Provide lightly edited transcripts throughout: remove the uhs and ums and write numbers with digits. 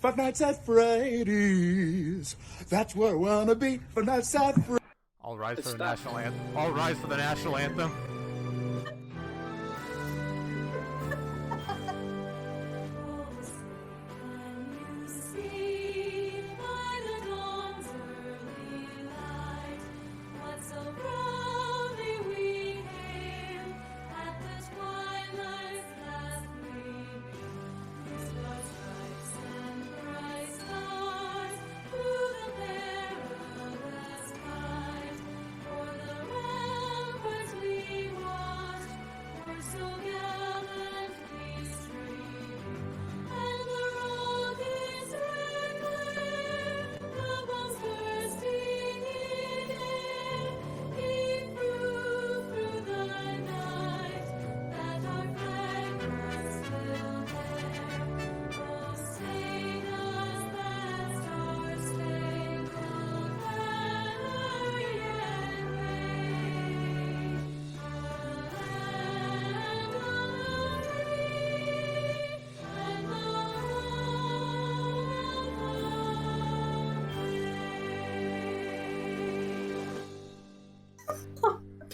Five Nights at Freddy's. That's where I wanna be. Five Nights at Freddy's. All rise for the national anthem. All rise for the national anthem.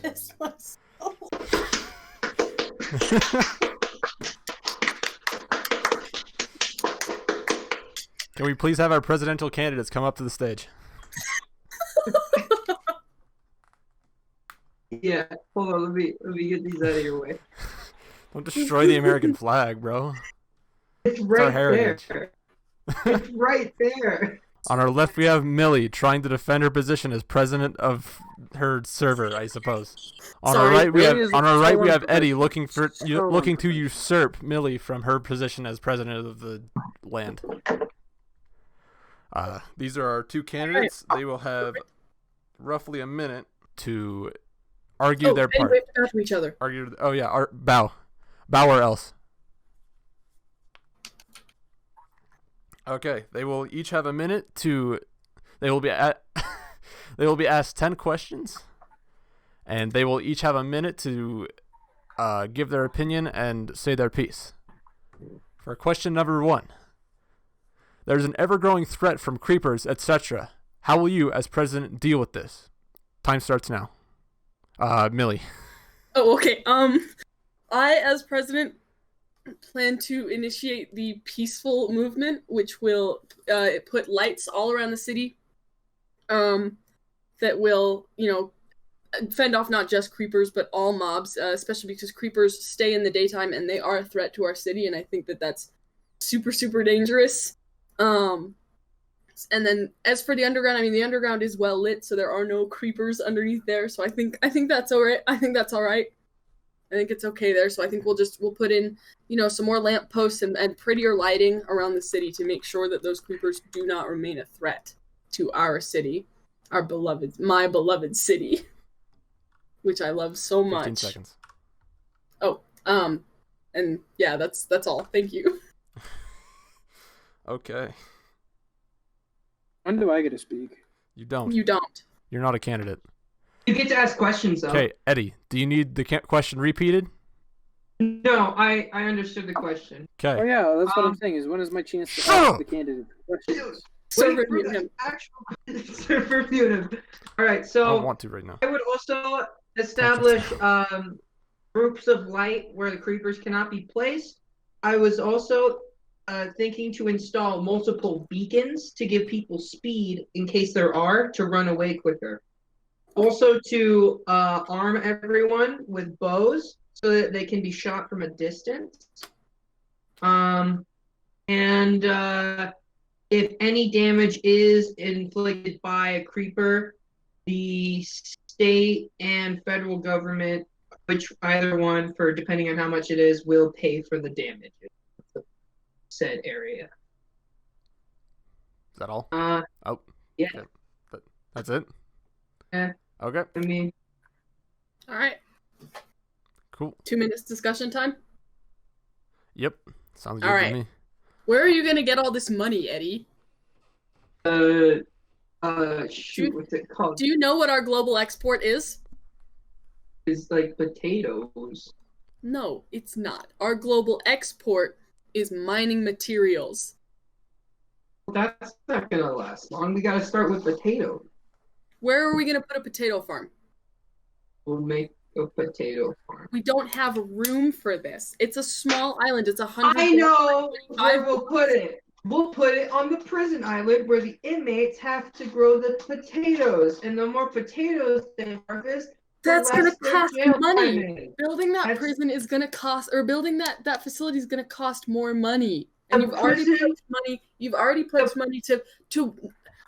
Piss myself. Can we please have our presidential candidates come up to the stage? Yeah, hold on, let me get these out of your way. Don't destroy the American flag, bro. It's It's right our heritage. there. It's right there. On our left, we have Millie trying to defend her position as president of her server, I suppose. On our right, we have Eddie looking to usurp Millie from her position as president of the land. These are our two candidates. They will have roughly a minute to argue their part. We have to bow to each other. Bow or else. Okay, they will each have a minute to. They will be asked 10 questions, and they will each have a minute to give their opinion and say their piece. For question number 1, there's an ever-growing threat from creepers, etc. How will you, as president, deal with this? Time starts now. Millie. Oh, okay. I, as president, plan to initiate the peaceful movement, which will put lights all around the city that will, fend off not just creepers, but all mobs, especially because creepers stay in the daytime and they are a threat to our city, and I think that that's super, super dangerous. And then as for the underground, the underground is well lit, so there are no creepers underneath there, so I think that's all right. I think that's all right. I think it's okay there, so I think we'll put in, some more lamp posts and prettier lighting around the city to make sure that those creepers do not remain a threat to our city, my beloved city, which I love so much. 15 seconds. Oh, and yeah, that's all. Thank you. Okay. When do I get to speak? You don't. You don't. You're not a candidate. You get to ask questions, though. Okay, Eddie, do you need the question repeated? No, I understood the question. Okay. Oh yeah, that's what I'm saying. Is when is my chance to ask the candidate questions? Server Wait for the actual server mute him. All right, I so don't want to right now. I would also establish groups of light where the creepers cannot be placed. I was also thinking to install multiple beacons to give people speed in case there are to run away quicker. Also to arm everyone with bows so that they can be shot from a distance. And if any damage is inflicted by a creeper, the state and federal government, which either one, for depending on how much it is, will pay for the damage of the said area. Is that all? Yeah. Okay. But that's it? Yeah. Okay. All right. Cool. 2 minutes discussion time. Yep. Sounds good All to right. me. Where are you gonna get all this money, Eddie? Shoot, what's it called? Do you know what our global export is? It's like potatoes. No, it's not. Our global export is mining materials. That's not gonna last long. We gotta start with potato. Where are we gonna put a potato farm? We'll make a potato farm. We don't have room for this. It's a small island. It's 100. I know where we'll put it. We'll put it on the prison island where the inmates have to grow the potatoes, and the more potatoes they harvest, That's gonna cost money. Building that That's- prison is gonna cost, or building that facility is gonna cost more money. And The you've already prison- pledged money. You've already pledged money to.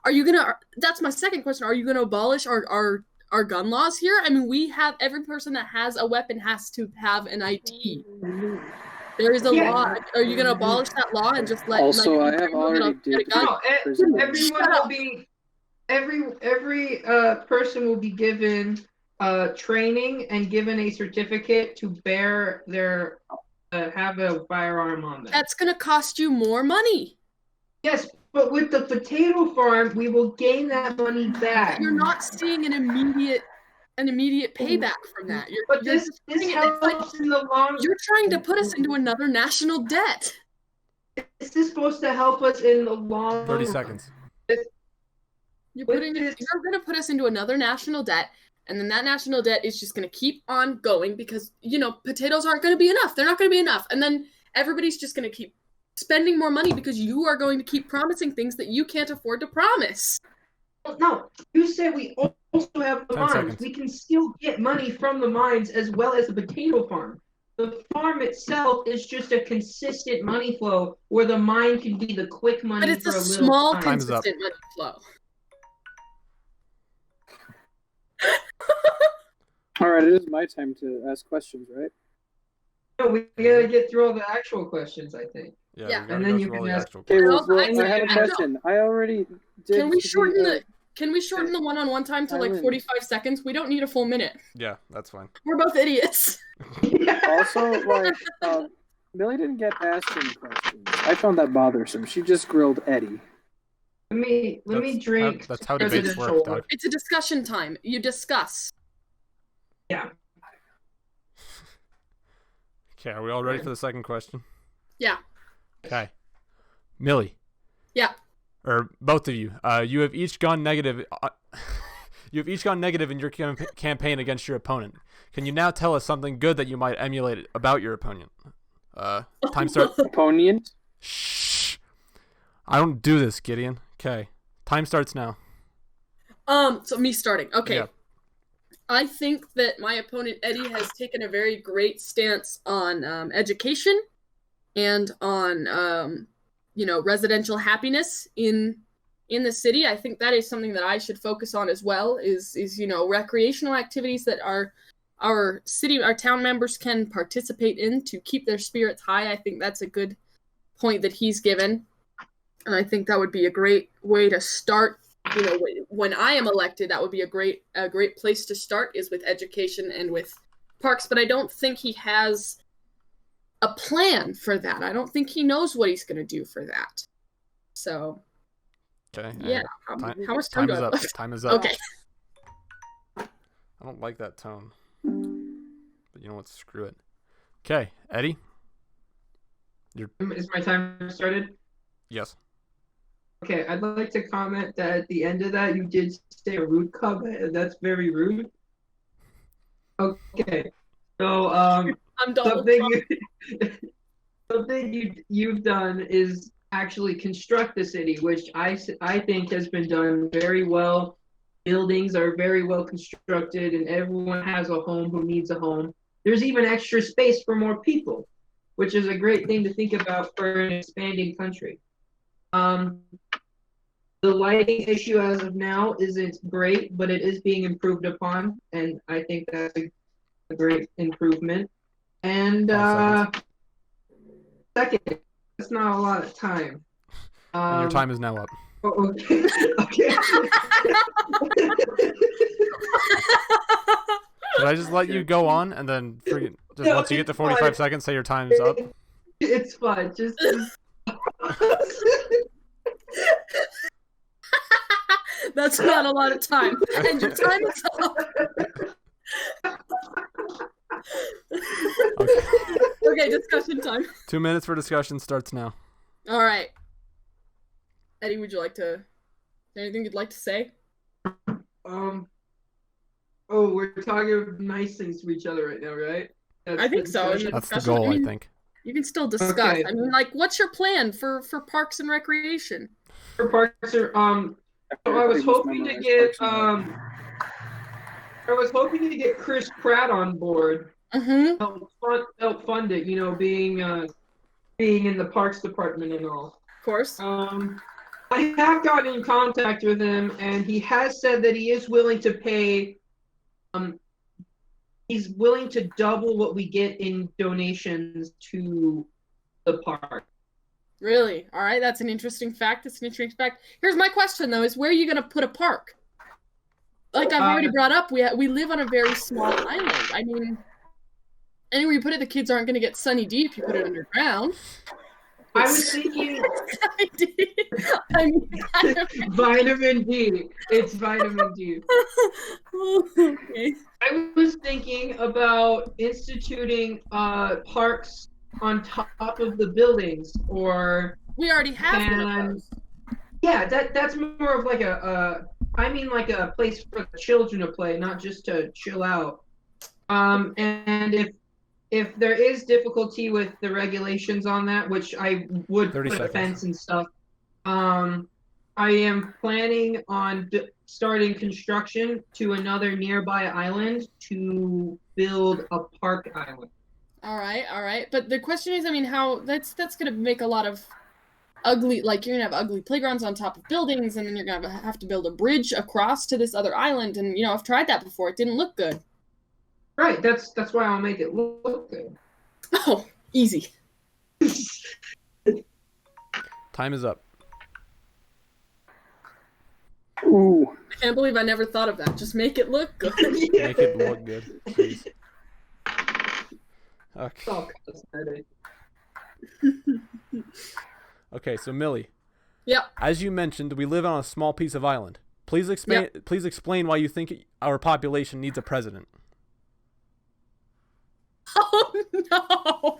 Are you gonna? That's my second question. Are you gonna abolish our gun laws here? I mean, we have every person that has a weapon has to have an ID. There is a Yeah. law. Are you gonna abolish that law and just let? Also, like, I have everyone already get a did. gun? No, Prison. everyone Shut will up. be every person will be given training and given a certificate to bear their have a firearm on them. That's gonna cost you more money. Yes, but with the potato farm, we will gain that money back. You're not seeing an immediate payback from that. But You're this it's helps like in the long. you're trying to put us into another national debt. This is supposed to help us in the long. 30 run. seconds. You're With going this- to put us into another national debt, and then that national debt is just going to keep on going because potatoes aren't going to be enough. They're not going to be enough, and then everybody's just going to keep spending more money because you are going to keep promising things that you can't afford to promise. No, you said we also have the 10 mines. seconds. We can still get money from the mines as well as the potato farm. The farm itself is just a consistent money flow where the mine can be the quick money But it's for a a little small, time. Time's up. consistent money flow. All right, it is my time to ask questions, right? No, we gotta get through all the actual questions, I think. Yeah, Yeah. we gotta And then go you through all can the ask- actual Okay, questions. well, I I have a don't- question. I already did. Can we shorten the? the one-on-one time to like Island. 45 seconds? We don't need a full minute. Yeah, that's fine. We're both idiots. Also, like, Millie didn't get asked any questions. I found that bothersome. She just grilled Eddie. Let me drink. That's how debates presidential work, Doug. It's a discussion time. You discuss. Yeah. Okay, are we all ready for the second question? Yeah. Okay. Millie. Yeah. Or both of you. You have each gone negative. You have each gone negative in your campaign against your opponent. Can you now tell us something good that you might emulate about your opponent? Time start. Opponent? Shh. I don't do this, Gideon. Okay. Time starts now. So me starting. Okay. Yeah. I think that my opponent Eddie has taken a very great stance on education and on residential happiness in the city. I think that is something that I should focus on as well. Is recreational activities that our town members can participate in to keep their spirits high. I think that's a good point that he's given, and I think that would be a great way to start. When I am elected, that would be a great place to start is with education and with parks. But I don't think he has a plan for that. I don't think he knows what he's going to do for that. So, Okay. yeah. How much time Time do is I up. have? Time is up. Okay. I don't like that tone. But you know what? Screw it. Okay, Eddie. Is my time started? Yes. Okay, I'd like to comment that at the end of that, you did say a rude comment, and that's very rude. Okay, so I'm Donald Trump. something you've done is actually construct the city, which I think has been done very well. Buildings are very well constructed, and everyone has a home who needs a home. There's even extra space for more people, which is a great thing to think about for an expanding country. The lighting issue as of now isn't great, but it is being improved upon, and I think that's a great improvement. And 5 second, that's not a lot of time. And your time is now up. Okay. Okay. Did I just let you go on and then just No, once you get to it's 45 fine. seconds, say your time's up? It's fine. Just That's not a lot of time. And your time is up. Okay. Okay, discussion time. 2 minutes for discussion starts now. All right. Eddie, would you like to? Anything you'd like to say? Oh, we're talking nice things to each other right now, right? I think so. In the That's the discussion, goal, I mean, I think. you can still discuss. Okay. I mean, like, what's your plan for parks and recreation? For parks are, so I was hoping to get Chris Pratt on board, Mm-hmm. help fund it. You know, being in the parks department and all. Of course. I have gotten in contact with him, and he has said that he is willing to pay. He's willing to double what we get in donations to the park. Really? All right. That's an interesting fact. Here's my question though: is where are you gonna put a park? Like I've already brought up, we live on a very small island. I mean, anywhere you put it, the kids aren't gonna get Sunny D if you put it underground. I was thinking I mean, vitamin D. It's vitamin D. okay. I was thinking about instituting parks on top of the buildings, or We already have one of those. yeah, that's more of like like a place for the children to play, not just to chill out. And if there is difficulty with the regulations on that, which I would 30 put a seconds. fence and stuff, I am planning on starting construction to another nearby island to build a park island. All right. But the question is, I mean, how that's gonna make a lot of ugly, like you're gonna have ugly playgrounds on top of buildings, and then you're gonna have to build a bridge across to this other island. And you know, I've tried that before; it didn't look good. Right, that's why I'll make it look good. Oh, easy. Time is up. Ooh. I can't believe I never thought of that. Just make it look good. Make it look good, please. Okay. Oh, that's better. Okay, so Millie, Yep. as you mentioned, we live on a small piece of island. Please explain why you think our population needs a president. Oh no.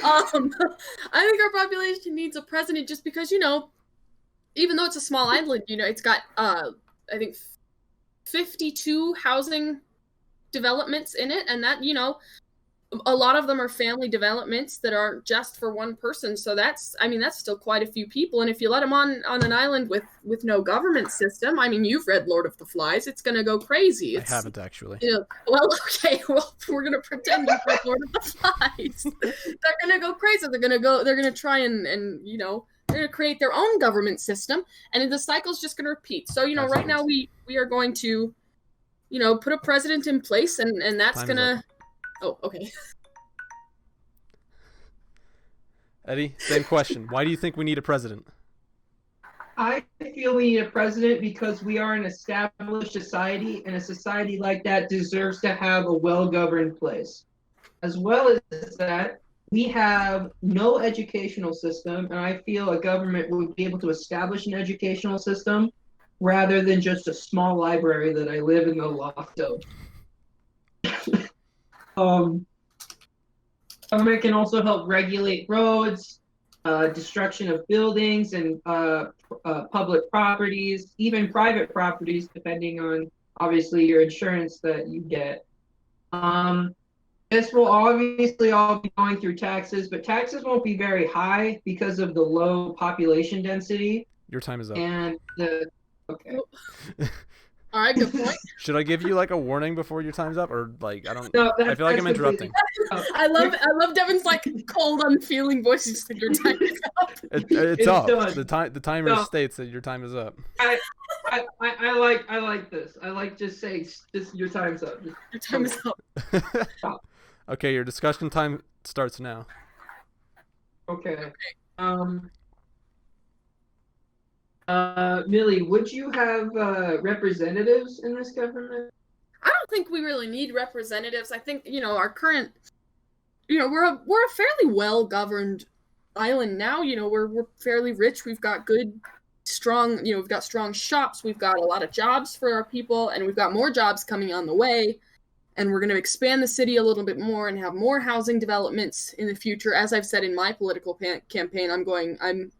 I think our population needs a president just because, you know, even though it's a small island, you know, it's got I think 52 housing developments in it, and that, you know, a lot of them are family developments that aren't just for one person. So that's still quite a few people. And if you let them on an island with no government system, I mean, you've read Lord of the Flies, it's going to go crazy. I haven't actually. You know, well, okay, well, we're going to pretend you've read Lord of the Flies. They're going to go crazy. They're going to try and, you know, they're going to create their own government system, and the cycle's just going to repeat. So, you know, right now we are going to, you know, put a president in place, and that's going to... Oh, okay. Eddie, same question. Why do you think we need a president? I feel we need a president because we are an established society, and a society like that deserves to have a well-governed place. As well as that, we have no educational system, and I feel a government would be able to establish an educational system rather than just a small library that I live in the loft of. Government can also help regulate roads, destruction of buildings and public properties, even private properties, depending on obviously your insurance that you get. This will obviously all be going through taxes, but taxes won't be very high because of the low population density. Your time is up. And okay. All right, good point. Should I give you like a warning before your time's up, or like I don't? No, I feel like I'm interrupting. I love Devin's like cold, unfeeling voice. He just said your time is up. It's up. Done. The timer states that your time is up. I like this. I like just saying this. Your time's up. Your time is up. Okay, your discussion time starts now. Okay. Millie, would you have representatives in this government? I don't think we really need representatives. I think, you know, our current, you know, we're a fairly well-governed island now. You know, we're fairly rich. We've got good, strong, you know, we've got strong shops. We've got a lot of jobs for our people, and we've got more jobs coming on the way. and we're going to expand the city a little bit more and have more housing developments in the future. As I've said in my political campaign,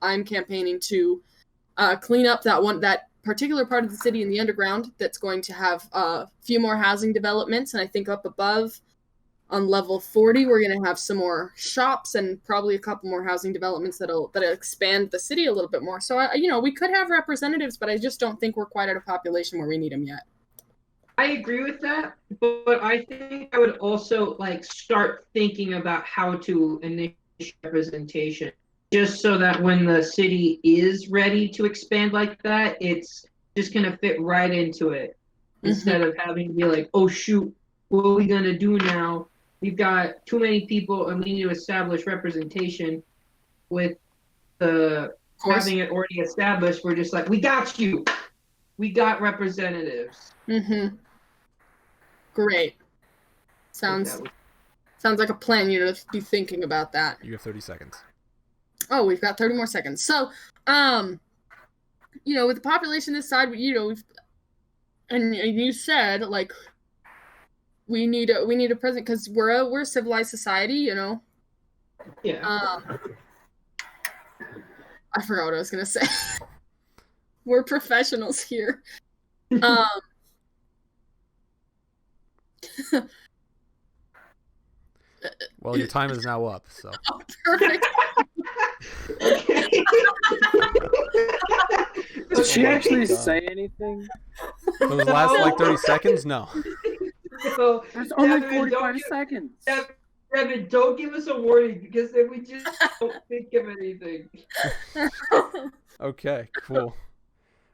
I'm campaigning to clean up that particular part of the city in the underground that's going to have a few more housing developments. And I think up above on level 40, we're going to have some more shops and probably a couple more housing developments that'll expand the city a little bit more. So, we could have representatives, but I just don't think we're quite at a population where we need them yet. I agree with that, but I think I would also start thinking about how to initiate representation, just so that when the city is ready to expand like that, it's just gonna fit right into it, instead of having to be like, oh shoot, what are we gonna do now? We've got too many people and we need to establish representation. With having it already established, we're just like, we got you. We got representatives. Great. Sounds like a plan. You to be thinking about that. You have 30 seconds. Oh, we've got 30 more seconds. So, with the population this side, and you said we need a president because we're a civilized society, Yeah. I forgot what I was gonna say. We're professionals here. Well, your time is now up, so. Oh, perfect. Did she actually say anything? Those last 30 seconds? No. No, There's only Devin, 45 seconds. Devin, don't give us a warning because then we just don't think of anything. Okay, cool.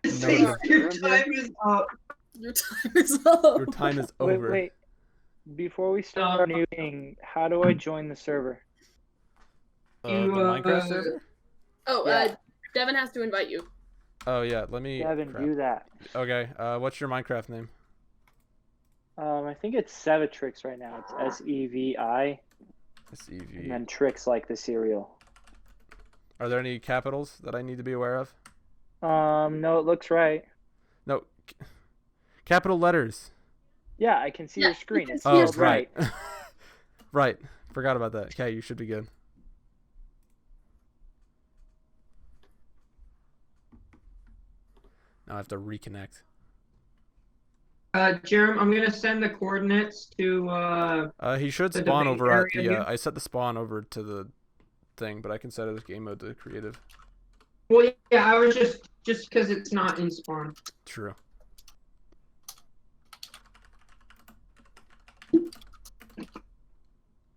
Your time is up. Your time is up. Your time is over. Wait. Before we start our new thing, how do I join the server? The Minecraft server? Oh, Yeah. Devin has to invite you. Oh, yeah, let me... Devin, do that. Okay, what's your Minecraft name? I think it's Sevitrix right now. It's SEVI, S-E-V. and then Trix like the cereal. Are there any capitals that I need to be aware of? No, it looks right. No. Capital letters. Yeah, I can see your screen. It's Oh, spelled right. Right. Forgot about that. Okay, you should be good. Now I have to reconnect. Jerem, I'm gonna send the coordinates to He should the spawn debate over at area the. here. I set the spawn over to the thing, but I can set it as game mode to creative. Well, yeah, I was just because it's not in spawn. True.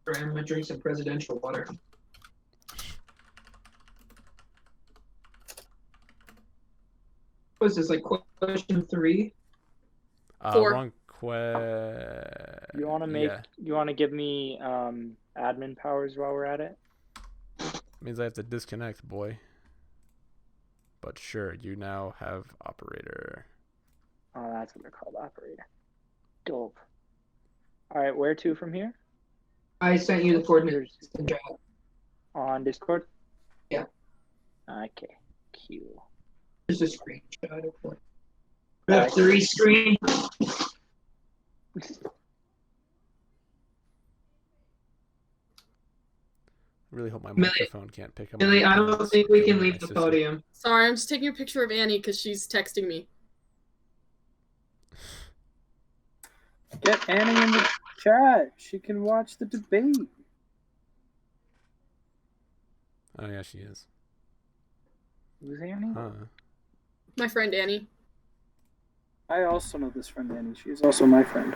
Right, I'm gonna drink some presidential water. What is this, question 3? Four. Wrong You want to make? Yeah. You want to give me admin powers while we're at it? Means I have to disconnect, boy. But sure, you now have operator. Oh, that's what they're called, operator. Dope. All right, where to from here? I sent you the coordinates in chat. On Discord? Yeah. Okay, cool. There's a screenshot of what. F3 screen. I really hope my Millie- microphone can't pick up. Millie, my I don't voice think we because can of leave my the sister. podium. Sorry, I'm just taking a picture of Annie because she's texting me. Get Annie in the chat. She can watch the debate. Oh yeah, she is. Who's Annie? Huh. My friend Annie. I also know this friend Annie. She is also my friend.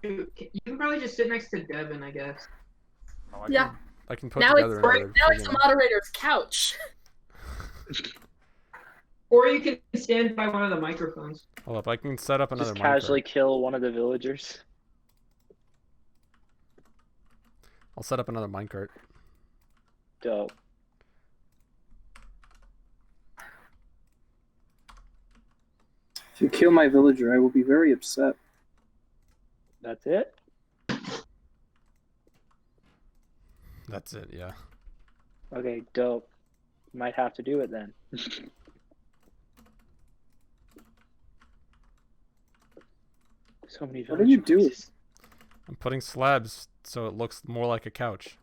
You can probably just sit next to Devin, I guess. Oh, Yeah. I can put Now together it's another the friggin- moderator's couch. Or you can stand by one of the microphones. Hold up, I can set up another Just casually Minecraft. kill one of the villagers. I'll set up another minecart. Dope. If you kill my villager, I will be very upset. That's it? That's it, yeah. Okay, dope. Might have to do it then. So many. What are you doing? choices. I'm putting slabs so it looks more like a couch.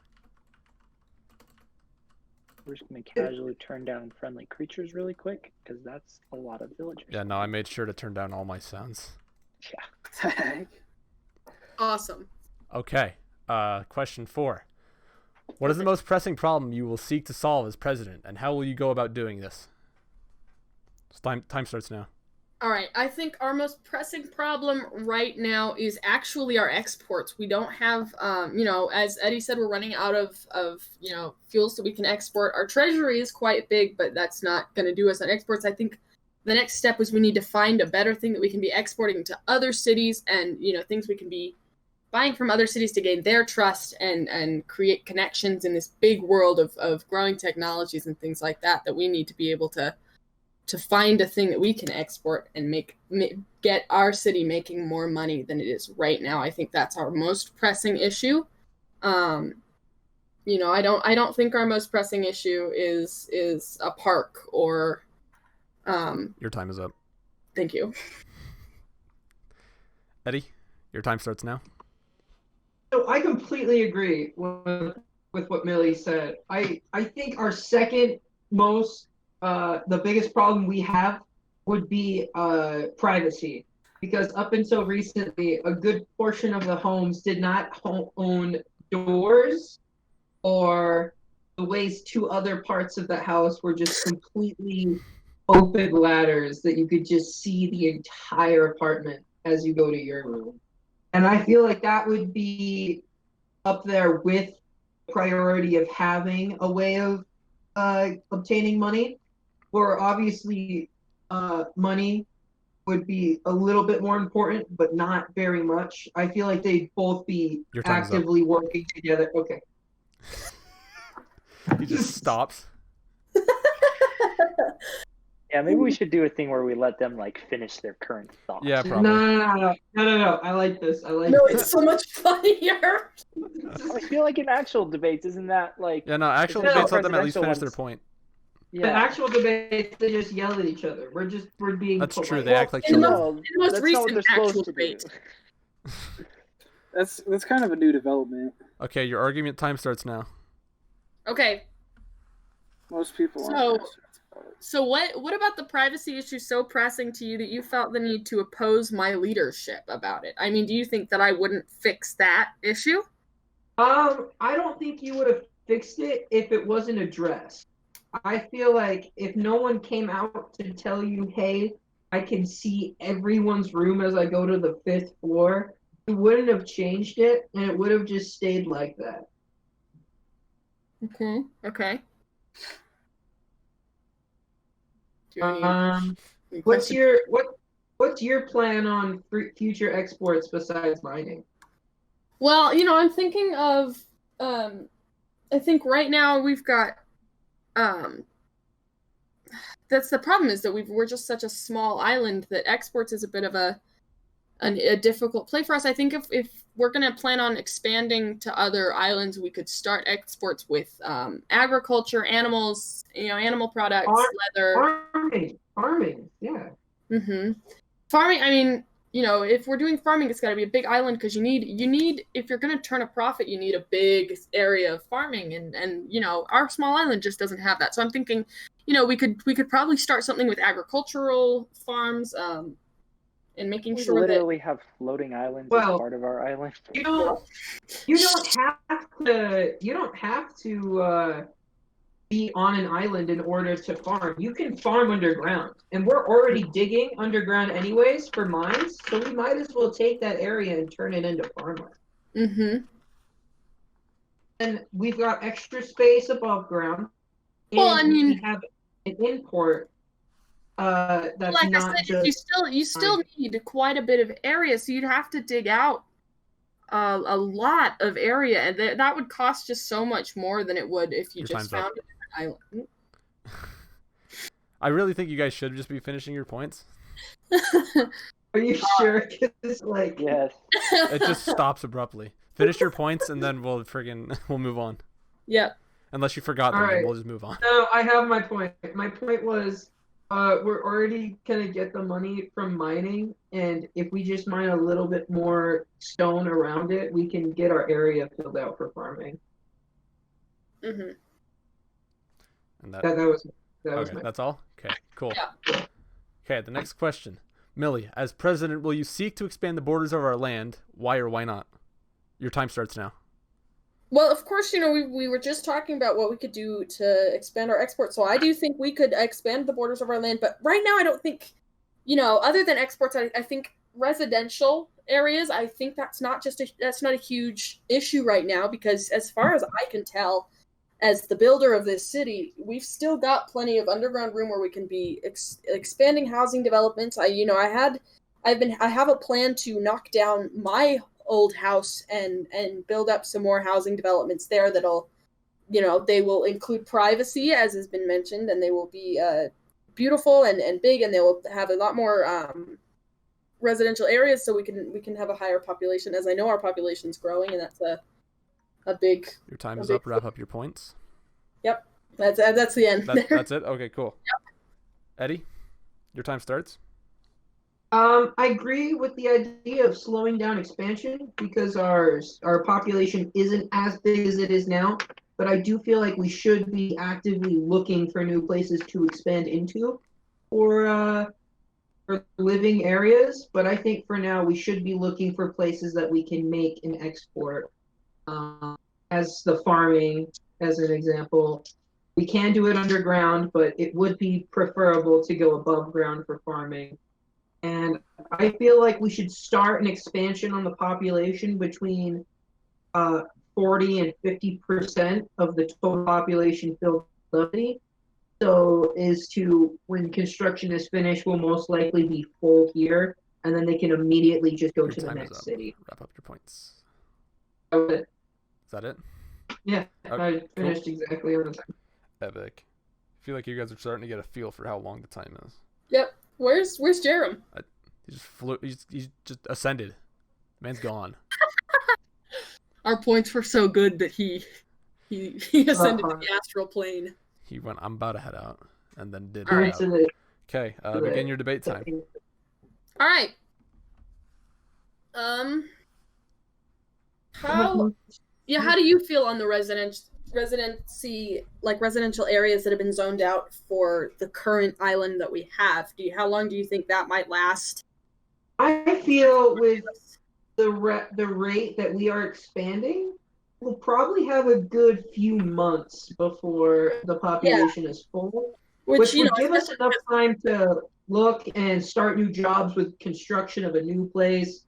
We're just gonna casually turn down friendly creatures really quick because that's a lot of villagers. Yeah, no, I made sure to turn down all my sounds. Yeah. Awesome. Okay. Question 4. What is the most pressing problem you will seek to solve as president, and how will you go about doing this? Time starts now. All right, I think our most pressing problem right now is actually our exports. We don't have, as Eddie said, we're running out of fuels that we can export. Our treasury is quite big, but that's not going to do us on exports. I think the next step is we need to find a better thing that we can be exporting to other cities and, things we can be buying from other cities to gain their trust and create connections in this big world of growing technologies and things like that we need to be able to find a thing that we can export and get our city making more money than it is right now. I think that's our most pressing issue. I don't think our most pressing issue is a park or. Your time is up. Thank you. Eddie, your time starts now. So I completely agree with what Millie said. I think our second most the biggest problem we have would be privacy, because up until recently, a good portion of the homes did not own doors, or the ways to other parts of the house were just completely open ladders that you could just see the entire apartment as you go to your room. And I feel like that would be up there with priority of having a way of obtaining money. Where obviously money would be a little bit more important, but not very much. I feel like they'd both be actively working together. Okay. He just stops. Yeah, maybe we should do a thing where we let them finish their current thoughts. Yeah, probably. No. I like this. It's so much funnier. I feel like in actual debates, isn't that Yeah, no, actual debates let them at least finish their point. Yeah. The actual debates, they just yell at each other. We're being. That's polite. true. They act like children. In the most recent actual debate. That's kind of a new development. Okay, your argument time starts now. Okay. Most people aren't. So what about the privacy issue so pressing to you that you felt the need to oppose my leadership about it? I mean, do you think that I wouldn't fix that issue? I don't think you would have fixed it if it wasn't addressed. I feel like if no one came out to tell you, hey, I can see everyone's room as I go to the 5th floor, you wouldn't have changed it, and it would have just stayed like that. Okay. What's your plan on future exports besides mining? Well, I'm thinking of I think right now we've got that's the problem, is that we're just such a small island that exports is a bit of a difficult play for us. I think if we're going to plan on expanding to other islands, we could start exports with agriculture, animals, animal products, leather. Farming, yeah. Farming, I mean, if we're doing farming, it's got to be a big island, because you need if you're going to turn a profit, you need a big area of farming, and our small island just doesn't have that. So I'm thinking, we could probably start something with agricultural farms, and making sure that we literally have floating islands as part of our island. You don't have to be on an island in order to farm. You can farm underground, and we're already digging underground anyways for mines, so we might as well take that area and turn it into farmland. And we've got extra space above ground. And we have an import that's like not I said, just you still need quite a bit of area, so you'd have to dig out a lot of area, and that would cost just so much more than it would if you just found it. I really think you guys should just be finishing your points. Are you sure? Yes. It just stops abruptly. Finish your points, and then we'll move on. Yep. Unless you forgot them, All then right. we'll just move on. No, I have my point. My point was, we're already gonna get the money from mining, and if we just mine a little bit more stone around it, we can get our area filled out for farming. Mm-hmm. And that, That was okay, my. that's all? Okay, cool. Yeah. Okay, the next question. Millie, as president, will you seek to expand the borders of our land? Why or why not? Your time starts now. Well, of course, we were just talking about what we could do to expand our exports. So I do think we could expand the borders of our land. But right now, I don't think, other than exports, I think residential areas, I think that's not a huge issue right now, because as far as I can tell, as the builder of this city, we've still got plenty of underground room where we can be expanding housing developments. I have a plan to knock down my old house and build up some more housing developments there that'll, they will include privacy, as has been mentioned, and they will be beautiful and big, and they will have a lot more residential areas, so we can have a higher population, as I know our population's growing, and that's a big. Your time is up. Wrap up your points. Yep, that's the end. That's it. Okay, cool. Yep. Eddie, your time starts. I agree with the idea of slowing down expansion because our population isn't as big as it is now, but I do feel like we should be actively looking for new places to expand into for living areas. But I think for now we should be looking for places that we can make and export. As the farming, as an example, we can do it underground, but it would be preferable to go above ground for farming. And I feel like we should start an expansion on the population between 40 and 50% of the total population filled ability. So as to when construction is finished, we'll most likely be full here, and then they can immediately just go to the next city. Wrap up your points. Is that it? Yeah, okay, I finished exactly on the time. Epic. I feel like you guys are starting to get a feel for how long the time is. Yep. Where's Jerem? He just flew. He's just ascended. Man's gone. Our points were so good that he ascended to the astral plane. He went, I'm about to head out, and then did. All right. Okay, begin your debate time. All right. How do you feel on the residential areas that have been zoned out for the current island that we have? How long do you think that might last? I feel with the rate that we are expanding, we'll probably have a good few months before the population is full, which would give us enough time to look and start new jobs with construction of a new place,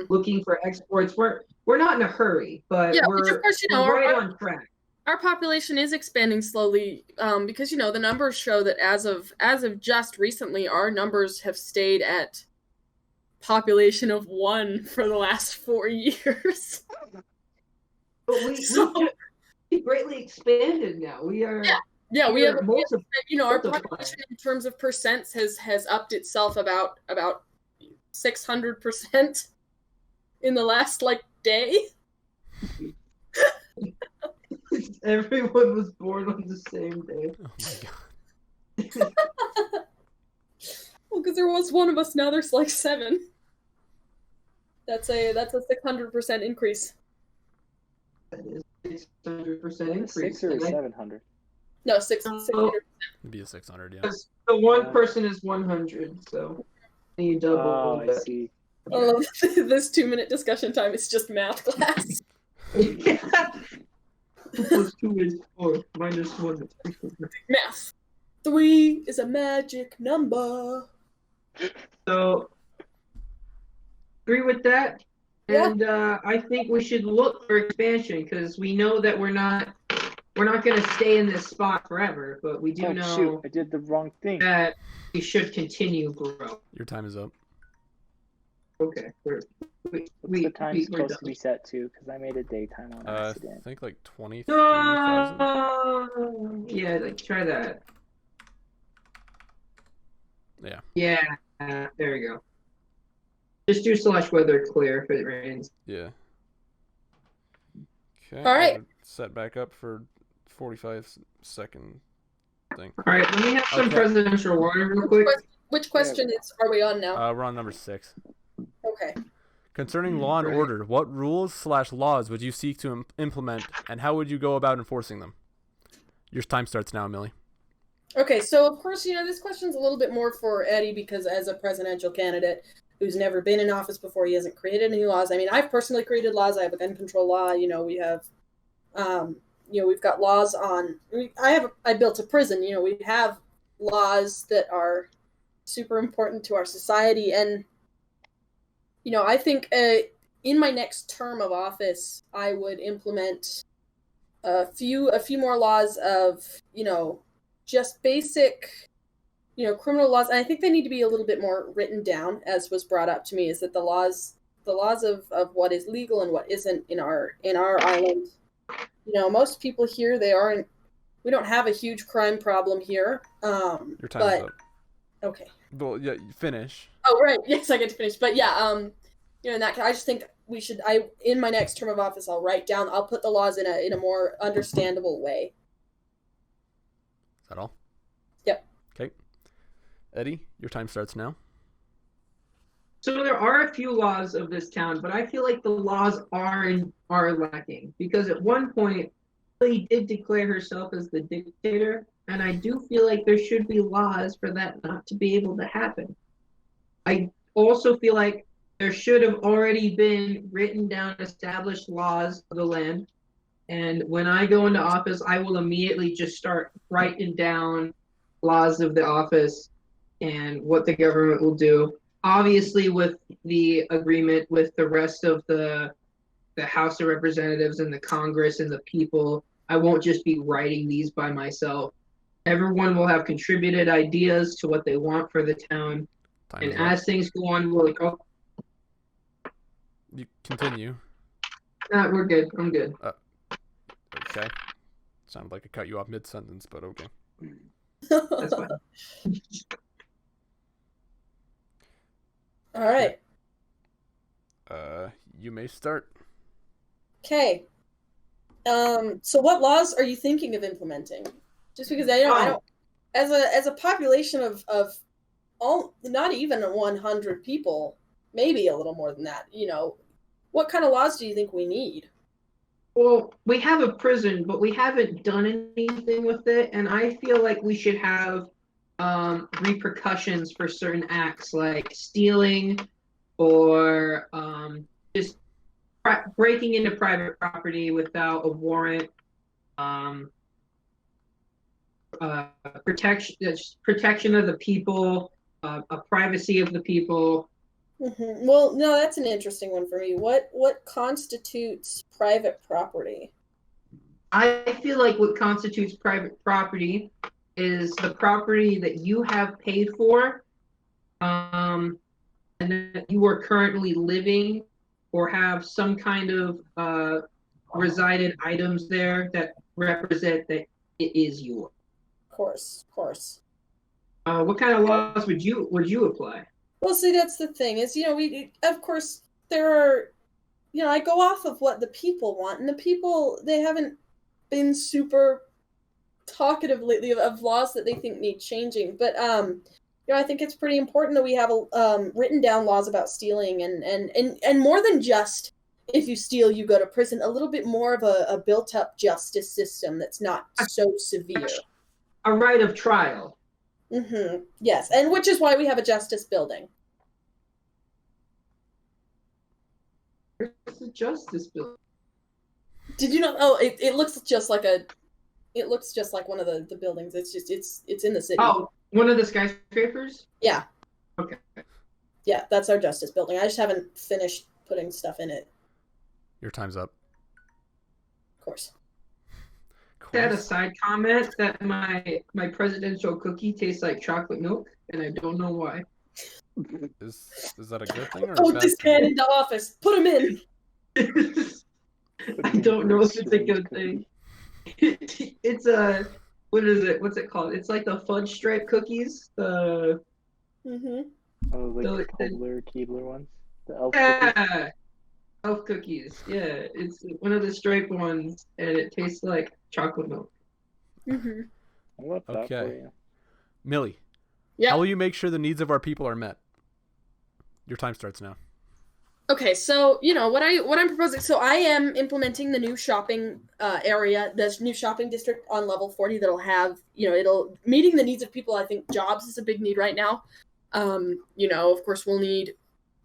looking for exports. We're not in a hurry, but we're right on track. Our population is expanding slowly because the numbers show that as of just recently, our numbers have stayed at population of 1 for the last 4 years. But we greatly expanded now. We are we have our multiple. population in terms of percents has upped itself about 600% in the last day. Everyone was born on the same day. Oh my god. Well, because there was one of us, now there's 7. That's a 600% increase. That is 600% increase. 600 or 700? No, 600. It'd be a 600, yeah. The one person is 100, so you double. Oh, I see. Oh, this 2-minute discussion time is just math class. 2 + 2 is 4. -1 is 3. Math. 3 is a magic number. So, agree with that. And I think we should look for expansion because we know that we're not going to stay in this spot forever, but we do know shoot, I did the wrong thing. that we should continue growth. Your time is up. Okay. What's the time supposed to be set to? Because I made a daytime on I accident. think 23,000. Yeah, try that. Yeah. Yeah, there we go. Just do / weather clear if it rains. Yeah. Okay. All right. Set back up for 45-second thing. All right, let me have some Okay. presidential order real quick. Which question are we on now? We're on number 6. Okay. Concerning law and Right. order, what rules/laws would you seek to implement, and how would you go about enforcing them? Your time starts now, Millie. Okay, so of course, this question's a little bit more for Eddie because as a presidential candidate who's never been in office before, he hasn't created any laws. I mean, I've personally created laws. I have a gun control law. We have, we've got laws on. I built a prison. We have laws that are super important to our society, and I think in my next term of office, I would implement a few more laws of just basic criminal laws, and I think they need to be a little bit more written down, as was brought up to me, is that the laws of what is legal and what isn't in our island. Most people here, we don't have a huge crime problem here. Your time's up. Okay. Well, yeah, you finish. Oh, right. Yes, I get to finish. But yeah, in that, I just think we should. In my next term of office, I'll put the laws in a more understandable way. Is that all? Yep. Okay. Eddie, your time starts now. So there are a few laws of this town, but I feel like the laws are lacking because at one point, Lily did declare herself as the dictator, and I do feel like there should be laws for that not to be able to happen. I also feel like there should have already been written down, established laws of the land, and when I go into office, I will immediately just start writing down laws of the office and what the government will do. Obviously, with the agreement with the rest of the House of Representatives and the Congress and the people, I won't just be writing these by myself. Everyone will have contributed ideas to what they want for the town. Time's And up. as things go on, we'll You continue. we're good. I'm good. Okay. Sounded like I cut you off mid-sentence, but okay. That's fine. All right. You may start. Okay. So what laws are you thinking of implementing? Just because I don't as a population of all, not even 100 people, maybe a little more than that, what kind of laws do you think we need? Well, we have a prison, but we haven't done anything with it, and I feel like we should have repercussions for certain acts like stealing or just breaking into private property without a warrant, protection of the people, privacy of the people. Mm-hmm. Well, no, that's an interesting one for me. What constitutes private property? I feel like what constitutes private property is the property that you have paid for, and that you are currently living or have some kind of resided items there that represent that it is yours. Of course. What kind of laws would you apply? Well, see, that's the thing is, we, of course, there are, I go off of what the people want, and the people, they haven't been super talkative lately of laws that they think need changing. But, I think it's pretty important that we have written down laws about stealing and more than just if you steal, you go to prison, a little bit more of a built-up justice system that's not so severe. A right of trial. Mm-hmm. Yes, and which is why we have a justice building. Where's the justice building? Did you know? Oh, it looks just like one of the buildings. It's in the city. Oh, one of the skyscrapers? Yeah. Okay. Yeah, that's our justice building. I just haven't finished putting stuff in it. Your time's up. Of course. Had a side comment that my presidential cookie tastes like chocolate milk, and I don't know why. Is that a good thing or a Vote bad this thing? man into office. Put him in. I don't know if it's a good thing. It's a what is it? What's it called? It's like the fudge stripe cookies. The Mm-hmm. Oh, like So the it- Keebler ones? The elf cookies? yeah, elf cookies. Yeah, it's one of the striped ones, and it tastes like chocolate milk. Mm-hmm. I love that for Okay. you. Millie, Yeah. how will you make sure the needs of our people are met? Your time starts now. Okay, so what I'm proposing. So I am implementing the new shopping area, the new shopping district on level 40 that'll have it'll meeting the needs of people. I think jobs is a big need right now. Of course we'll need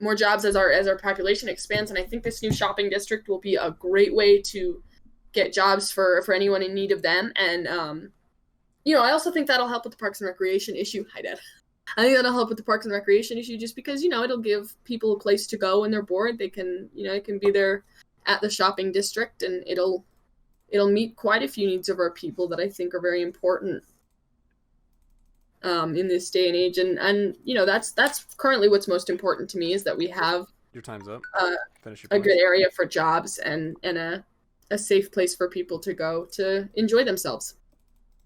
more jobs as our population expands, and I think this new shopping district will be a great way to get jobs for anyone in need of them. And I also think that'll help with the Parks and Recreation issue. Hi, Dad. I think that'll help with the Parks and Recreation issue just because, it'll give people a place to go when they're bored. They can, it can be there at the shopping district, and it'll meet quite a few needs of our people that I think are very important in this day and age. And that's currently what's most important to me is that we have Your time's up. Finish your a points. good area for jobs and a safe place for people to go to enjoy themselves.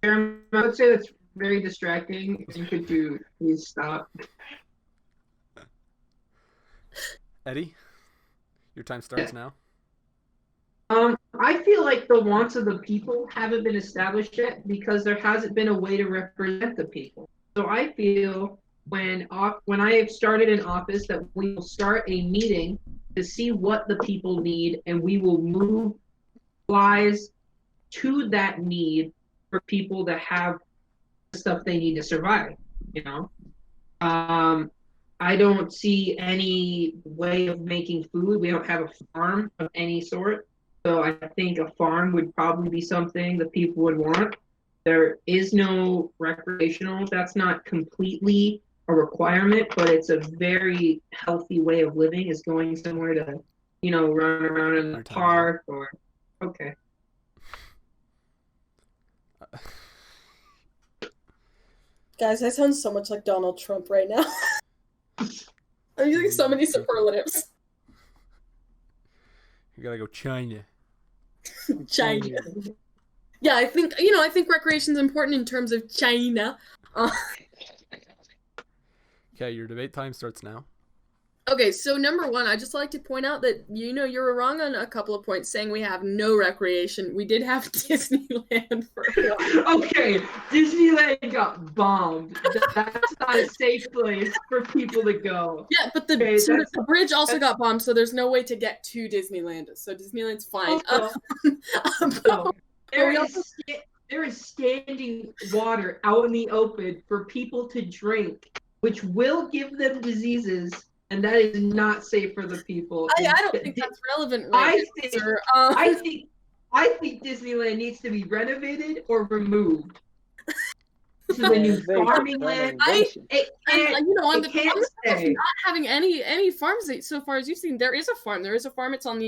I would say that's very distracting. And could you please stop? Eddie, your time starts now. I feel like the wants of the people haven't been established yet because there hasn't been a way to represent the people. So I feel when I have started in office that we will start a meeting to see what the people need, and we will move supplies to that need for people to have the stuff they need to survive. I don't see any way of making food. We don't have a farm of any sort. So I think a farm would probably be something that people would want. There is no recreational. That's not completely a requirement, but it's a very healthy way of living is going somewhere to, run around in the park or, okay. Guys, I sound so much like Donald Trump right now. I'm using so many superlatives. You gotta go China. China. Yeah, I think recreation's important in terms of China. Okay, your debate time starts now. Okay, so number one, I'd just like to point out that you were wrong on a couple of points saying we have no recreation. We did have Disneyland for a while. Okay, Disneyland got bombed. That's not a safe place for people to go. Yeah, but the bridge also got bombed, so there's no way to get to Disneyland. So Disneyland's fine. There is standing water out in the open for people to drink, which will give them diseases. And that is not safe for the people. I don't think that's relevant right now, I think Disneyland needs to be renovated or removed. This is a new farming land. On the not having any farms so far as you've seen. There is a farm. It's on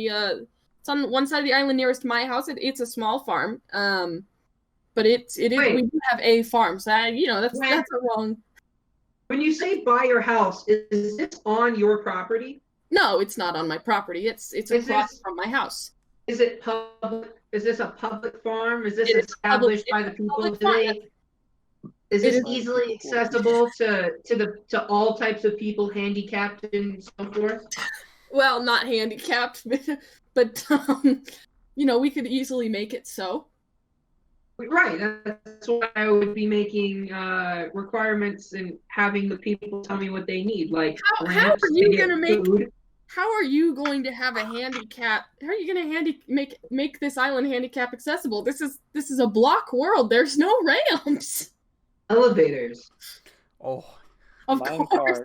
one side of the island nearest my house. It's a small farm. But it is. We do have a farm. So that's a wrong. When you say buy your house, is this on your property? No, it's not on my property. It's across from my house. Is it public? Is this a public farm? Is this established by the people? Is this easily accessible to all types of people, handicapped and so forth? Well, not handicapped, but we could easily make it so. Right, that's why I would be making requirements and having the people tell me what they need. Like, how are you gonna make food. How are you going to have a handicap? How are you gonna make this island handicap accessible? This is a block world. There's no ramps. Elevators. Oh, of course.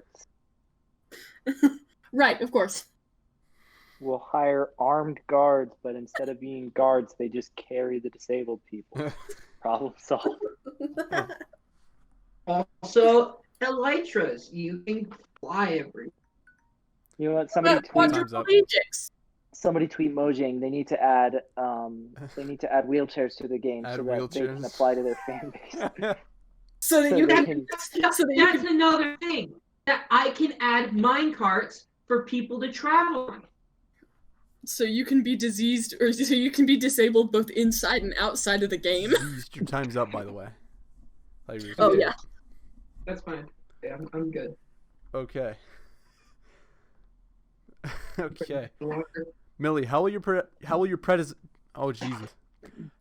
Right, of course. We'll hire armed guards, but instead of being guards, they just carry the disabled people. Problem solved. Also, elytras. You can fly everywhere. You know what? Somebody tweet Mojang. They need to add wheelchairs to the game so that they can apply to their fan base. So that you can. That's another thing that I can add minecarts for people to travel on. So you can be diseased, or so you can be disabled both inside and outside of the game. Your time's up, by the way. Oh yeah. That's fine. Yeah, I'm good. Okay. Okay. Millie, how will your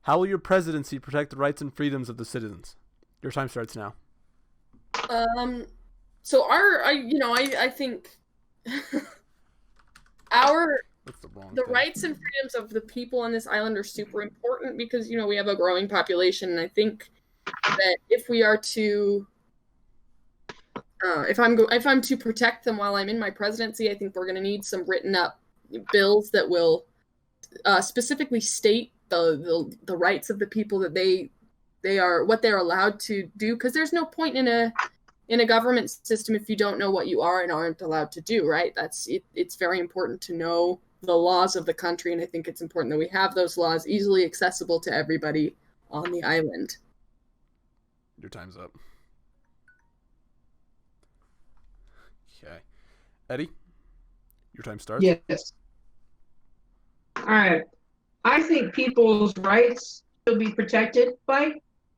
How will your presidency protect the rights and freedoms of the citizens? Your time starts now. So I think That's the wrong the thing. rights and freedoms of the people on this island are super important because, we have a growing population, and I think that if we are to if I'm to protect them while I'm in my presidency, I think we're going to need some written up bills that will specifically state the rights of the people, that they are what they're allowed to do, because there's no point in a government system if you don't know what you are and aren't allowed to do, right? It's very important to know the laws of the country, and I think it's important that we have those laws easily accessible to everybody on the island. Your time's up. Okay. Eddie, your time starts. Yes. All right. I think people's rights should be protected by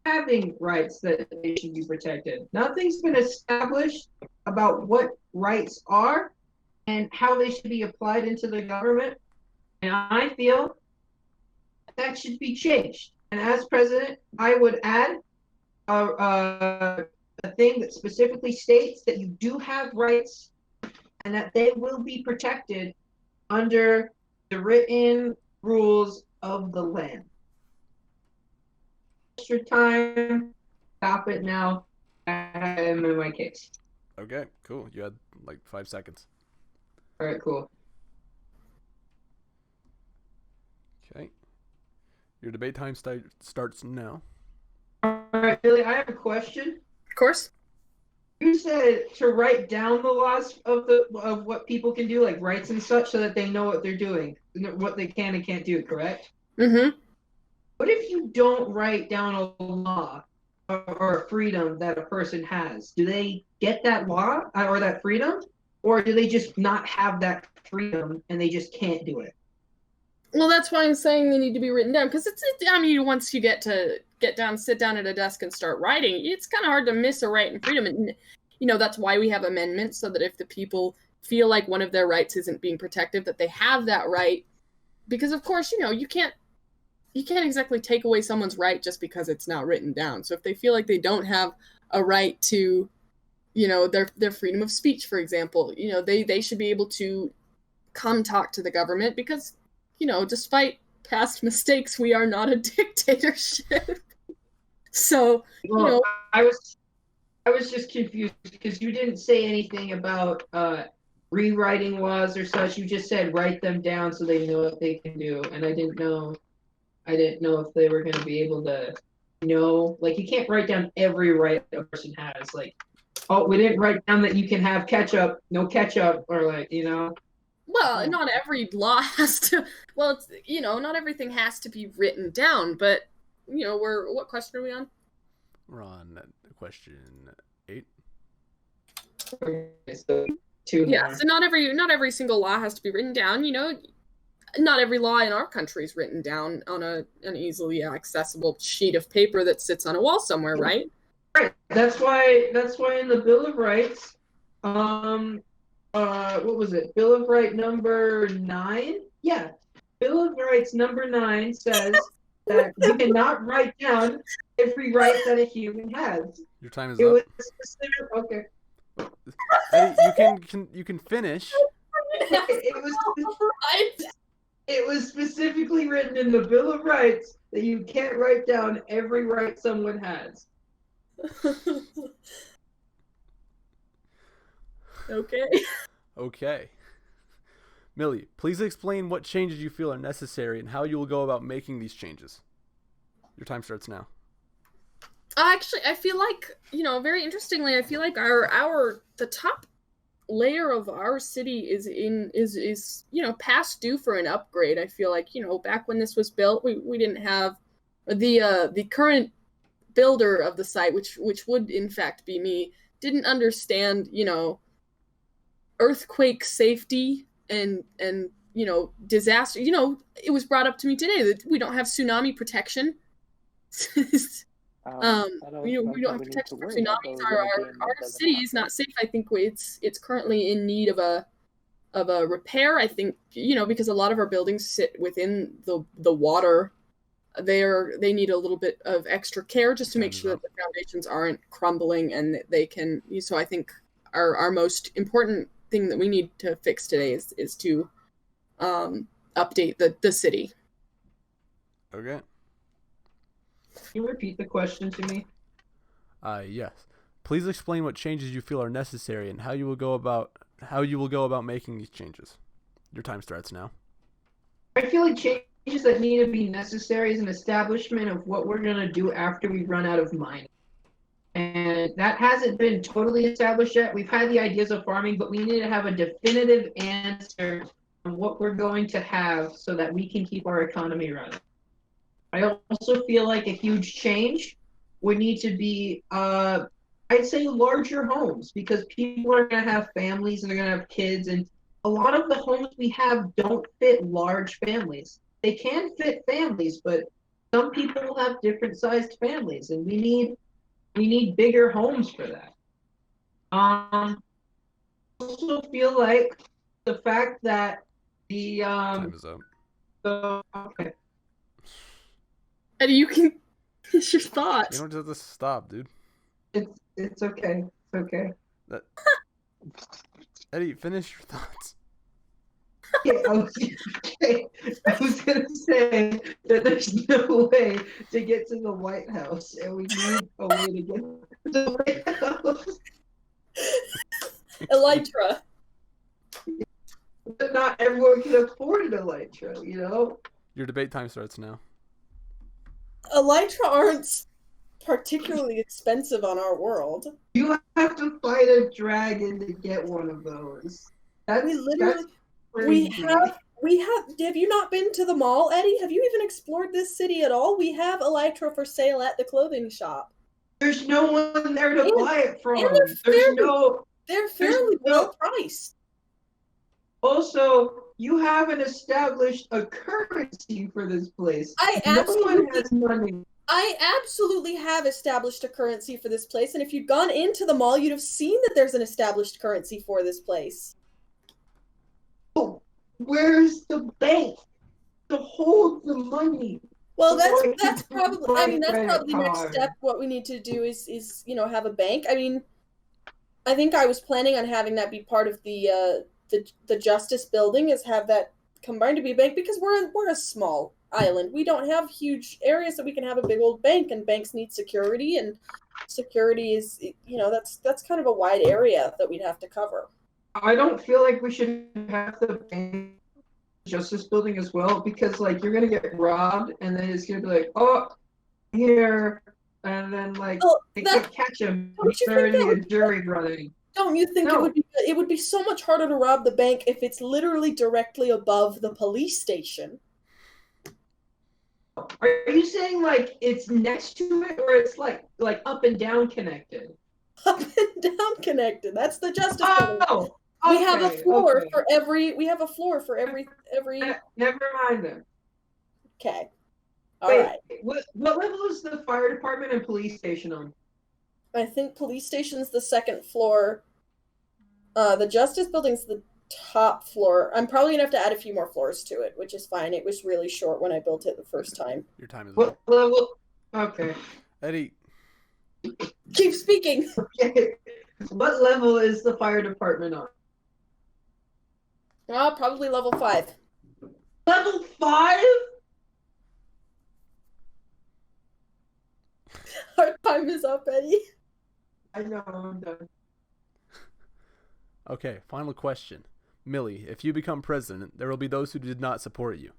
having rights that they should be protected. Nothing's been established about what rights are and how they should be applied into the government. And I feel that should be changed. And as president, I would add a thing that specifically states that you do have rights and that they will be protected under the written rules of the land. Extra time. Stop it now. I am in my case. Okay, cool. You had like 5 seconds. All right, cool. Okay. Your debate time starts now. All right, Billy, I have a question. Of course. You said to write down the laws of what people can do, like rights and such, so that they know what they're doing, what they can and can't do, correct? Mm-hmm. What if you don't write down a law or a freedom that a person has? Do they get that law or that freedom? Or do they just not have that freedom and they just can't do it? Well, that's why I'm saying they need to be written down, because once you sit down at a desk and start writing, it's kind of hard to miss a right and freedom. And, that's why we have amendments, so that if the people feel like one of their rights isn't being protected, that they have that right. Because, of course, you can't exactly take away someone's right just because it's not written down. So if they feel like they don't have a right to, their freedom of speech, for example, they should be able to come talk to the government, because, despite past mistakes, we are not a dictatorship. So, well, I was just confused because you didn't say anything about rewriting laws or such. You just said write them down so they know what they can do, and I didn't know if they were going to be able to know. Like, you can't write down every right a person has. Like, oh, we didn't write down that you can have ketchup, no ketchup, or like, Well, not every law has to. Well, not everything has to be written down. But what question are we on? We're on question 8. So 2 Yeah. more. So not every single law has to be written down. Not every law in our country is written down on an easily accessible sheet of paper that sits on a wall somewhere, right? Right. That's why in the Bill of Rights, what was it? Bill of Rights number 9? Yeah. Bill of Rights number 9 says that you cannot write down every right that a human has. Your time is It up. was specific. Okay. Eddie, you can finish. It was specifically written in the Bill of Rights that you can't write down every right someone has. Okay. Millie, please explain what changes you feel are necessary and how you will go about making these changes. Your time starts now. Actually, I feel like, very interestingly, I feel like the top layer of our city is past due for an upgrade. I feel like, back when this was built, we didn't have the current builder of the site, which would in fact be me, didn't understand, earthquake safety and disaster. It was brought up to me today that we don't have tsunami protection. We don't have protection for tsunamis. Our city is not safe. I think it's currently in need of a repair. I think because a lot of our buildings sit within the water they need a little bit of extra care just to make Time's sure up. that the foundations aren't crumbling and that they can. So I think our most important thing that we need to fix today is to update the city. Okay. Can you repeat the question to me? Yes. Please explain what changes you feel are necessary and how you will go about making these changes. Your time starts now. I feel like changes that need to be necessary is an establishment of what we're going to do after we run out of mining. And that hasn't been totally established yet. We've had the ideas of farming, but we need to have a definitive answer on what we're going to have so that we can keep our economy running. I also feel like a huge change would need to be, I'd say, larger homes, because people are going to have families and they're going to have kids, and a lot of the homes we have don't fit large families. They can fit families, but some people have different sized families, and we need bigger homes for that. I also feel like the fact that the Time is up. okay. Eddie, you can finish your You thoughts. don't just have to stop, dude. It's okay. It's okay. Eddie, finish your thoughts. Yeah, I was gonna say that there's no way to get to the White House, and we need a way to get to the White House. Elytra. But not everyone can afford an Elytra, you know? Your debate time starts now. Elytra aren't particularly expensive on our world. You have to fight a dragon to get one of those. That's We crazy. have you not been to the mall, Eddie? Have you even explored this city at all? We have Elytra for sale at the clothing shop. There's no one there to buy it from. and they're fairly no- well priced. Also, you haven't established a currency for this place. No one has money. I absolutely have established a currency for this place, and if you'd gone into the mall, you'd have seen that there's an established currency for this place. Oh, where's the bank to hold the money? Well, Before that's you probably buy that's credit probably the next card. step. What we need to do is have a bank. I mean, I think I was planning on having that be part of the Justice Building, is have that combined to be a bank, because we're a small island. We don't have huge areas that we can have a big old bank, and banks need security, and security is that's kind of a wide area that we'd have to cover. I don't feel like we should have the bank Justice Building as well, because like you're gonna get robbed, and then it's gonna be like, oh, here, and then like they can't catch him. Don't you There's think that already a would- jury running. Don't you think No. it would be so much harder to rob the bank if it's literally directly above the police station? Are you saying like it's next to it, or it's like up and down connected? Up and down connected. That's the Justice Building. Oh, We have a okay, floor okay. for every. We have a floor for every. Never mind then. Okay. All Wait, right. what level is the fire department and police station on? I think police station's the second floor. The Justice Building's the top floor. I'm probably gonna have to add a few more floors to it, which is fine. It was really short when I built it the first time. Your time is What up. level? Okay. Eddie, Keep speaking. Okay. What level is the fire department on? Probably level 5. Level 5? Our time is up, Eddie. I know, I'm done. okay, final question. Millie, if you become president, there will be those who did not support you.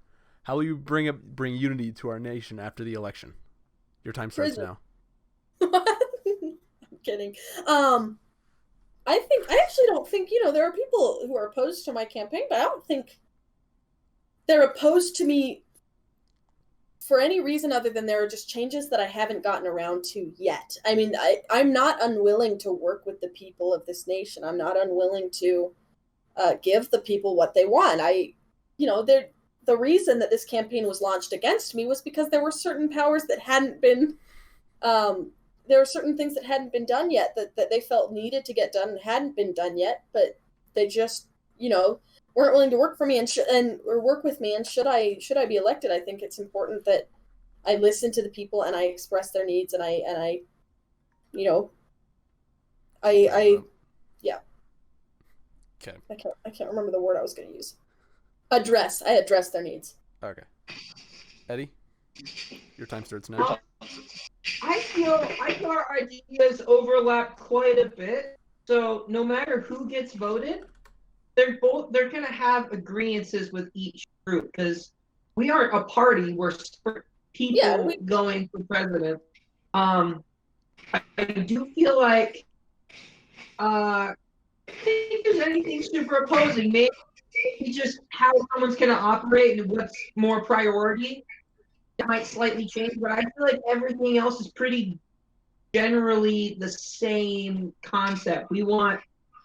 How will you bring unity to our nation after the election? Your time starts now. I'm kidding. I actually don't think, there are people who are opposed to my campaign, but I don't think they're opposed to me for any reason other than there are just changes that I haven't gotten around to yet. I mean, I'm not unwilling to work with the people of this nation. I'm not unwilling to give the people what they want. The reason that this campaign was launched against me was because there were certain powers that hadn't been, there were certain things that hadn't been done yet that they felt needed to get done and hadn't been done yet, but they just, weren't willing to work for me or work with me. And should I be elected, I think it's important that I listen to the people and I express their needs, and I you know, I yeah. Okay. I can't remember the word I was going to use. I address their needs. Okay. Eddie, your time starts now. I feel our ideas overlap quite a bit. So no matter who gets voted, they're gonna have agreeances with each group because we aren't a party. We're people going for president. I do feel like I think there's anything super opposing. Maybe just how someone's gonna operate and what's more priority. It might slightly change, but I feel like everything else is pretty generally the same concept. We want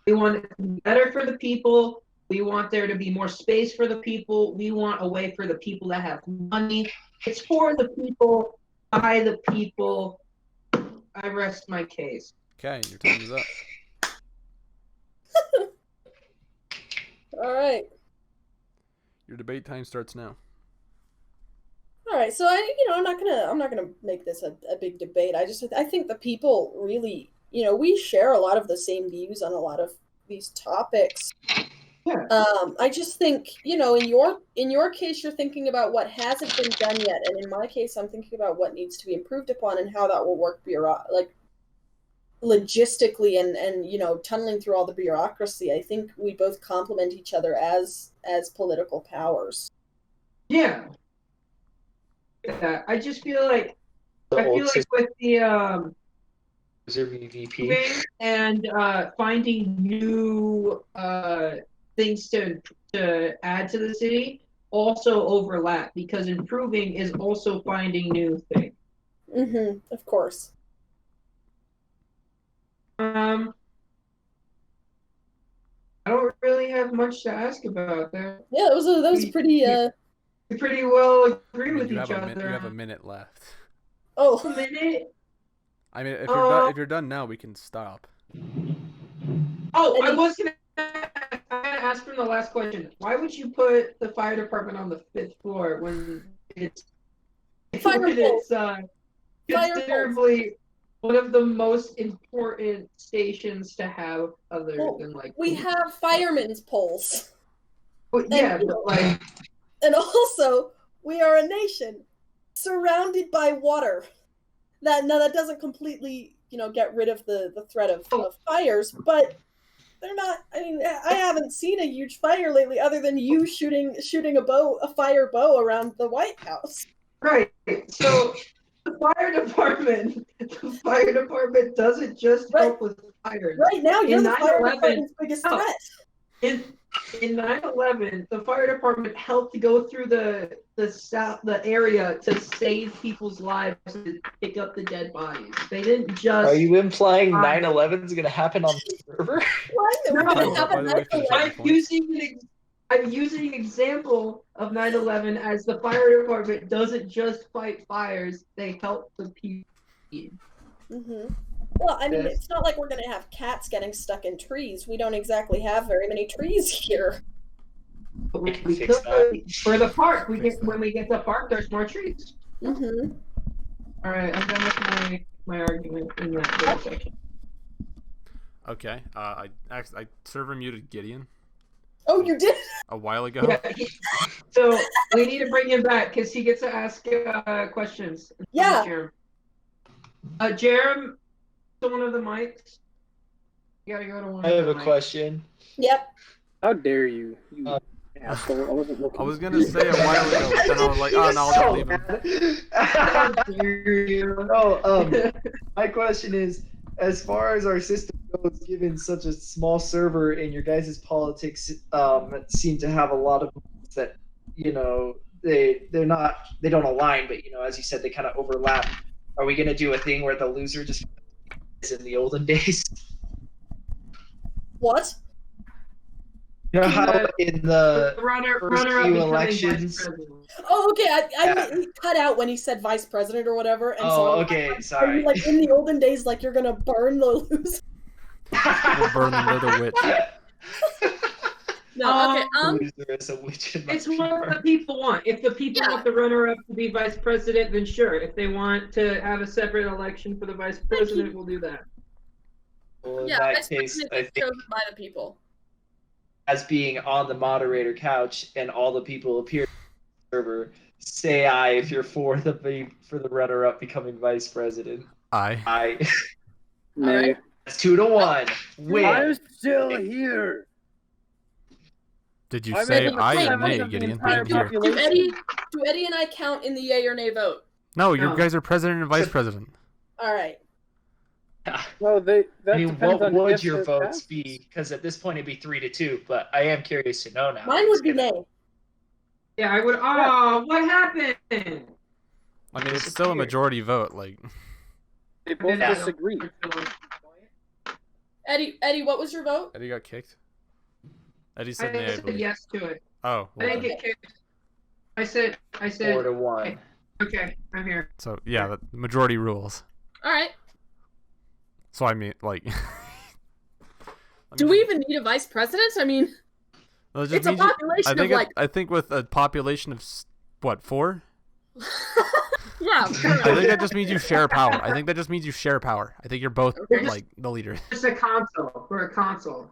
it to be better for the people. We want there to be more space for the people. We want a way for the people that have money. It's for the people, by the people. I rest my case. Okay, your time is up. All right. Your debate time starts now. All right, so I'm not gonna make this a big debate. I think the people really, we share a lot of the same views on a lot of these topics. Yeah. I just think, in your case, you're thinking about what hasn't been done yet, and in my case, I'm thinking about what needs to be improved upon and how that will work logistically and tunneling through all the bureaucracy. I think we both complement each other as political powers. Yeah. I just feel like with the VP and finding new things to add to the city also overlap because improving is also finding new things. Of course. I don't really have much to ask about that. Yeah, that was pretty. We pretty well agree with you each have other. You have a minute left. Oh, a minute. I mean, if you're done now, we can stop. Oh, I was gonna ask from the last question. Why would you put the fire department on the 5th floor when it's considerably one of the most important stations to have, other than we have firemen's poles. But yeah, but like. And also, we are a nation surrounded by water. That doesn't completely, get rid of the threat of fires, but they're not. I mean, I haven't seen a huge fire lately, other than you shooting a fire bow around the White House. Right. So the fire department doesn't just help with fires. Right now, you're the fire department's biggest threat. In 9/11, the fire department helped go through the area to save people's lives and pick up the dead bodies. They didn't just. Are you implying 9/11 is going to happen on the server? I'm using an example of 9/11 as the fire department doesn't just fight fires; they help the people. Well, I mean, it's not like we're going to have cats getting stuck in trees. We don't exactly have very many trees here. We could, for the park, when we get to the park, there's more trees. All right, I'm done with my argument in that section. Okay, I server muted Gideon. Oh, you did? A while ago. Yeah, so we need to bring him back because he gets to ask questions. Yeah. Jerem. One of the mics. You gotta go to one. I have a question. Yep. How dare you asshole! I wasn't looking. I was gonna say a while ago, but then I was like, oh no, I'll just leave him. How dare you? No, my question is, as far as our system goes, given such a small server and your guys' politics seem to have a lot of that, they don't align, but as you said, they kind of overlap. Are we gonna do a thing where the loser just in the olden days? What? You know how in the runner few elections. Oh, okay. I cut out when he said vice president or whatever. And okay. Sorry. Are you, like in the olden days, like you're gonna burn the loser? We'll burn the witch. No, okay. Loser is a witch in my It's what the PR. people want. If the people Yeah. want the runner-up to be vice president, then sure. If they want to have a separate election for the vice president, we'll do that. Well, in Yeah, that vice case, president I is think chosen by the people. as being on the moderator couch and all the people appear on the server, say aye if you're for the runner-up becoming vice president. Aye. Aye. Nay. Alright. That's 2-1. Win. I'm still here. Did you I'm say in the aye or presence nay, of the Gideon? entire I didn't hear. population. Do Eddie and I count in the yay or nay vote? No, you No. guys are president and vice president. All right. Well, that I mean, depends what on would if your it votes passes. be? Because at this point it'd be 3-2. But I am curious to know now. Mine would be nay. Yeah, I would. Oh, what happened? I mean, it's still a majority vote. Like, They both Yeah. disagree. Eddie, what was your vote? Eddie got kicked. Eddie I said nay, I said believe. yes to it. Oh, I well didn't then. get kicked. I said. 4-1. Okay, I'm here. So yeah, the majority rules. All right. So I mean, like, Do we even need a vice president? I mean, Well, it just it's a means you- population I think of like. I think with a population of what 4? Yeah. I think that just means you share power. I think that just means you share power. I think you're both Okay. like the leader. Just a console. We're a console.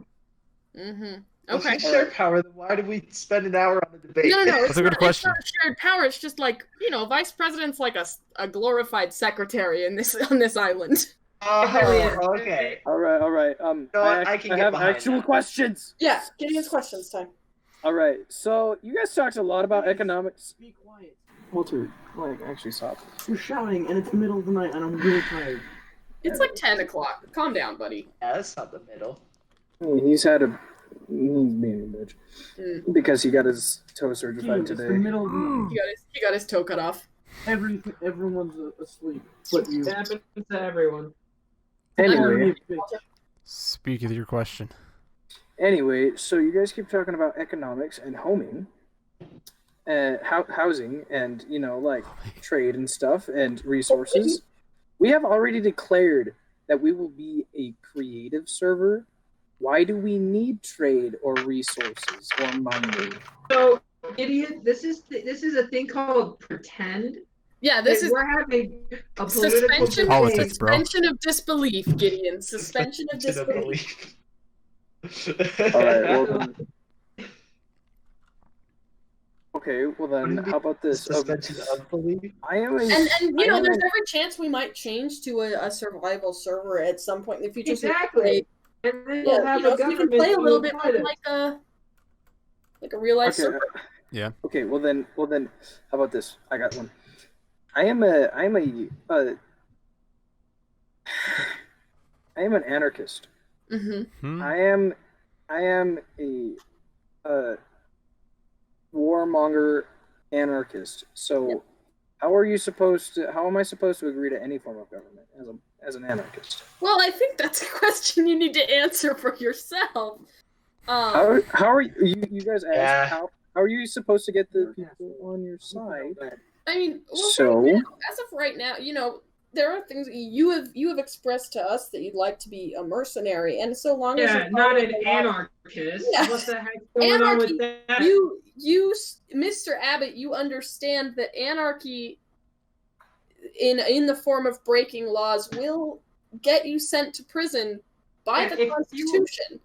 Mm-hmm. If Okay. we share power, then why did we spend an hour on the debate? No, it's That's a good not, question. It's not shared power. It's just like, vice president's like a glorified secretary on this island. Oh, okay. All right. know what? I can get have behind actual that. questions. Yeah. Gideon's questions time. All right. So you guys talked a lot about economics. Be quiet. Walter, actually stop. You're shouting, and it's the middle of the night, and I'm really tired. It's like 10 o'clock. Calm down, buddy. Yeah, that's not the middle. He's being a bitch Mm. because he got his toe certified Dude, it's the today. middle of the night. He got his toe cut off. Everyone's asleep, but you. It happens to everyone. Anyway, Speak of your question. so you guys keep talking about economics and homing, housing, and trade and stuff and resources. We have already declared that we will be a creative server. Why do we need trade or resources or mining? So, idiot, this is a thing called pretend. Yeah, this is We're having a political suspension, Politics, bro. suspension of disbelief, Gideon. Suspension of disbelief. All right. Well then. Okay. Well then, how about this? Suspension of belief? I am a. And I am there's a- every chance we might change to a survival server at some point in the future. Exactly. And then Yeah, we'll have a so we can government play a who little will bit fight more us. like a real life Okay. server. Okay. Well then. How about this? I got one. I am an anarchist. Mm-hmm. I am a warmonger anarchist. So how am I supposed to agree to any form of government as an anarchist? Well, I think that's a question you need to answer for yourself. How are you guys asked Yeah. how are you supposed to get the people on your side? I mean, well, So- right now, as of right now, there are things you have expressed to us that you'd like to be a mercenary, and so long as Yeah, you not follow an the law- anarchist. Yeah. What the heck's going on Anarchy, with that? you, Mr. Abbott, you understand that anarchy, in the form of breaking laws, will get you sent to prison by Yeah, the if you- Constitution.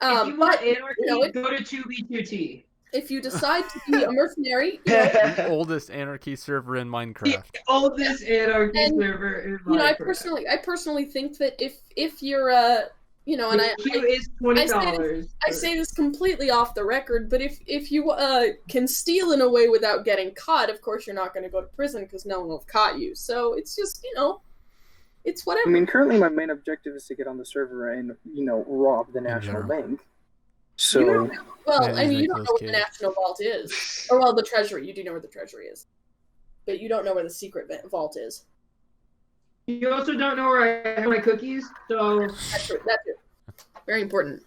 If you want But anarchy, go to 2B2T. if you decide to be a mercenary, The oldest anarchy server in Minecraft. Oldest anarchy And, server in I Minecraft. personally think that if you're and The queue is $20. I say this completely off the record, but if you can steal in a way without getting caught, of course you're not going to go to prison because no one will have caught you. So it's just it's whatever. I mean, currently my main objective is to get on the server and rob the national general. bank. So Well, Yeah, I mean, these you don't know Nicolas what the Cage. National Vault is. Or, well, the Treasury. You do know where the Treasury is. But you don't know where the secret vault is. You also don't know where I have my cookies, so That's true. That's it. Very important.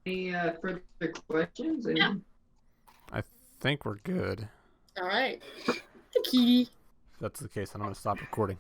any further questions? Yeah. I think we're good. All right. Key. If that's the case, then I'm gonna stop recording.